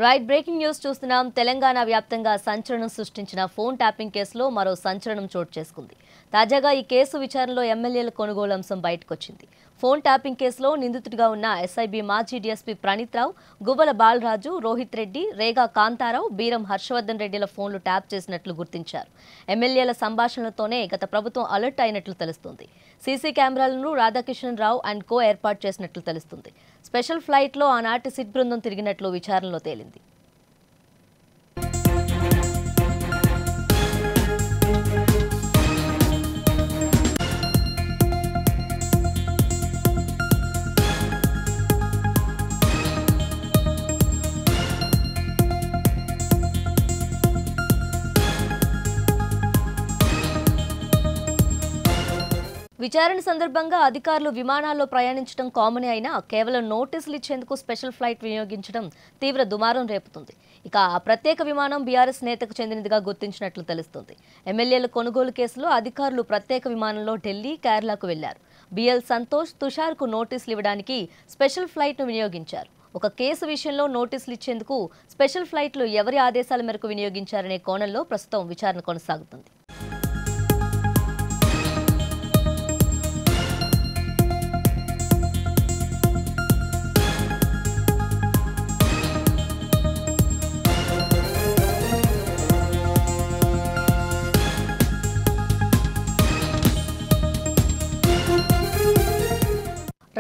Right breaking news చూస్తున్నాం. తెలంగాణ వ్యాప్తంగా సంచలనం సృష్టించిన ఫోన్ ట్యాపింగ్ కేసులో మరో సంచలనం చోటు చేసుకుంది. తాజాగా ఈ కేసు విచారణలో ఎమ్మెల్యేల కొనుగోలు అంశం బయటకొచ్చింది. ఫోన్ ట్యాపింగ్ కేసులో నిందితుడిగా ఉన్న ఎస్ఐబి మాజీ డీఎస్పీ ప్రణీత్ రావు, గువ్వల బాలరాజు, రోహిత్ రెడ్డి, రేగా కాంతారావు, బీరం హర్షవర్ధన్ రెడ్డిల ఫోన్లు ట్యాప్ చేసినట్లు గుర్తించారు. ఎమ్మెల్యేల సంభాషణలతోనే గత ప్రభుత్వం అలర్ట్ అయినట్లు తెలుస్తుంది. సీసీ కెమెరాలను రాధాకిషన్ రావు అండ్ కో ఏర్పాటు చేసినట్లు తెలుస్తుంది. స్పెషల్ ఫ్లైట్లో ఆనాటి సిట్ బృందం తిరిగినట్లు విచారణలో తేలింది. విచారణ సందర్భంగా అధికారులు విమానాల్లో ప్రయాణించడం కామనే అయినా కేవలం నోటీసులు ఇచ్చేందుకు స్పెషల్ ఫ్లైట్ వినియోగించడం తీవ్ర దుమారం రేపుతుంది. ఇక ఆ ప్రత్యేక విమానం బీఆర్ఎస్ నేతకు చెందినదిగా గుర్తించినట్లు తెలుస్తుంది. ఎమ్మెల్యేల కొనుగోలు కేసులో అధికారులు ప్రత్యేక విమానంలో ఢిల్లీ, కేరళకు వెళ్లారు. బిఎల్ సంతోష్, తుషార్కు నోటీసులు ఇవ్వడానికి స్పెషల్ ఫ్లైట్ను వినియోగించారు. ఒక కేసు విషయంలో నోటీసులు ఇచ్చేందుకు స్పెషల్ ఫ్లైట్లు ఎవరి ఆదేశాల మేరకు వినియోగించారనే కోణంలో ప్రస్తుతం విచారణ కొనసాగుతుంది.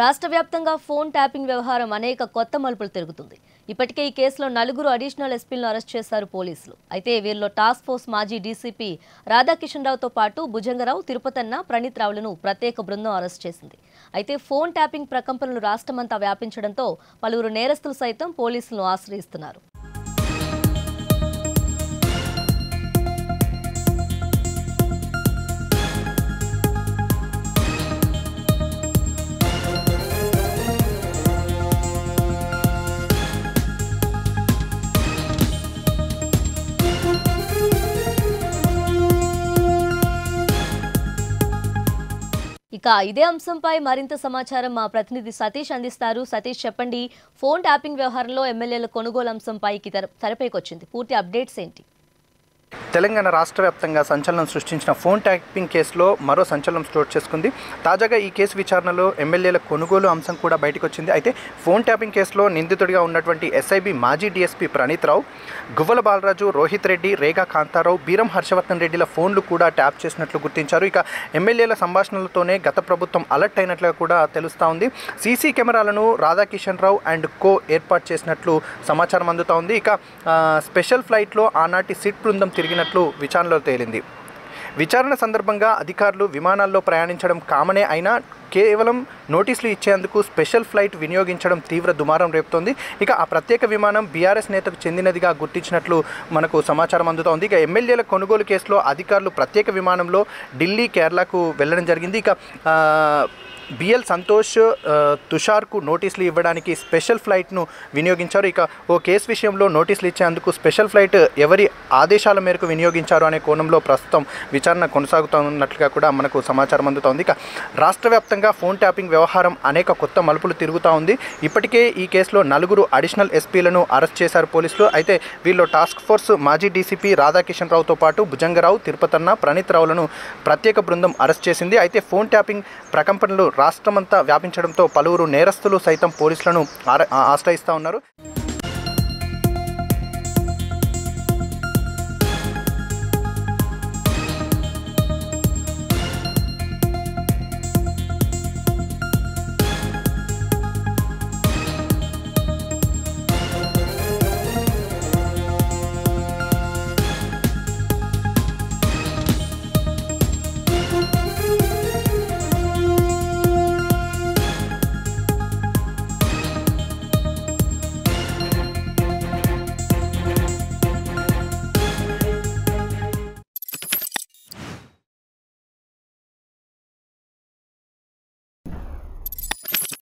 రాష్ట్ర వ్యాప్తంగా ఫోన్ ట్యాపింగ్ వ్యవహారం అనేక కొత్త మలుపులు తిరుగుతుంది. ఇప్పటికే ఈ కేసులో 4 అడిషనల్ ఎస్పీలను అరెస్ట్ చేశారు పోలీసులు. అయితే వీరిలో టాస్క్ ఫోర్స్ మాజీ డీసీపీ రాధాకిషన్ రావుతో పాటు భుజంగరావు, తిరుపతన్న, ప్రణీత్ రావులను ప్రత్యేక బృందం అరెస్ట్ చేసింది. అయితే ఫోన్ ట్యాపింగ్ ప్రకంపనలు రాష్ట్రమంతా వ్యాపించడంతో పలువురు నేరస్తులు సైతం పోలీసులను ఆశ్రయిస్తున్నారు. ఇక ఇదే అంశంపై మరింత సమాచారం మా ప్రతినిధి సతీష్ అందిస్తారు. సతీష్, చెప్పండి, ఫోన్ ట్యాపింగ్ వ్యవహారంలో ఎమ్మెల్యేల కొనుగోలు అంశంపైకి తెరపైకొచ్చింది. పూర్తి అప్డేట్స్ ఏంటి? తెలంగాణ రాష్ట్ర వ్యాప్తంగా సంచలనం సృష్టించిన ఫోన్ ట్యాపింగ్ కేసులో మరో సంచలనం చోటు చేసుకుంది. తాజాగా ఈ కేసు విచారణలో ఎమ్మెల్యేల కొనుగోలు అంశం కూడా బయటకు వచ్చింది. అయితే ఫోన్ ట్యాపింగ్ కేసులో నిందితుడిగా ఉన్నటువంటి ఎస్ఐబి మాజీ డీఎస్పీ ప్రణీత్ రావు, గువ్వల బాలరాజు, రోహిత్ రెడ్డి, రేగా కాంతారావు, బీరం హర్షవర్ధన్ రెడ్డిల ఫోన్లు కూడా ట్యాప్ చేసినట్లు గుర్తించారు. ఇక ఎమ్మెల్యేల సంభాషణలతోనే గత ప్రభుత్వం అలర్ట్ అయినట్లుగా కూడా తెలుస్తూ ఉంది. సీసీ కెమెరాలను రాధాకిషన్ రావు అండ్ కో ఏర్పాటు చేసినట్లు సమాచారం అందుతూ ఉంది. ఇక స్పెషల్ ఫ్లైట్లో ఆనాటి సిట్ బృందం తిరిగినట్లు విచారణలో తేలింది. విచారణ సందర్భంగా అధికారులు విమానాల్లో ప్రయాణించడం కామనే అయినా కేవలం నోటీసులు ఇచ్చేందుకు స్పెషల్ ఫ్లైట్ వినియోగించడం తీవ్ర దుమారం రేపుతోంది. ఇక ఆ ప్రత్యేక విమానం బీఆర్ఎస్ నేతకు చెందినదిగా గుర్తించినట్లు మనకు సమాచారం అందుతోంది. ఇక ఎమ్మెల్యేల కొనుగోలు కేసులో అధికారులు ప్రత్యేక విమానంలో ఢిల్లీ, కేరళకు వెళ్ళడం జరిగింది. ఇక బిఎల్ సంతోష్, తుషార్కు నోటీసులు ఇవ్వడానికి స్పెషల్ ఫ్లైట్ను వినియోగించారు. ఇక ఓ కేసు విషయంలో నోటీసులు ఇచ్చేందుకు స్పెషల్ ఫ్లైట్ ఎవరి ఆదేశాల మేరకు వినియోగించారు అనే కోణంలో ప్రస్తుతం విచారణ కొనసాగుతున్నట్లుగా కూడా మనకు సమాచారం అందుతోంది. ఇక రాష్ట్ర వ్యాప్తంగా ఫోన్ ట్యాపింగ్ వ్యవహారం అనేక కొత్త మలుపులు తిరుగుతూ ఉంది. ఇప్పటికే ఈ కేసులో 4 అడిషనల్ ఎస్పీలను అరెస్ట్ చేశారు పోలీసులు. అయితే వీళ్ళు టాస్క్ ఫోర్స్ మాజీ డీసీపీ రాధాకిషన్ రావుతో పాటు భుజంగరావు, తిరుపతన్న, ప్రణీత్ రావులను ప్రత్యేక బృందం అరెస్ట్ చేసింది. అయితే ఫోన్ ట్యాపింగ్ ప్రకంపనలు రాష్ట్రమంతా వ్యాపించడంతో పలువురు నేరస్తులు సైతం పోలీసులను ఆశ్రయిస్తూ ఉన్నారు.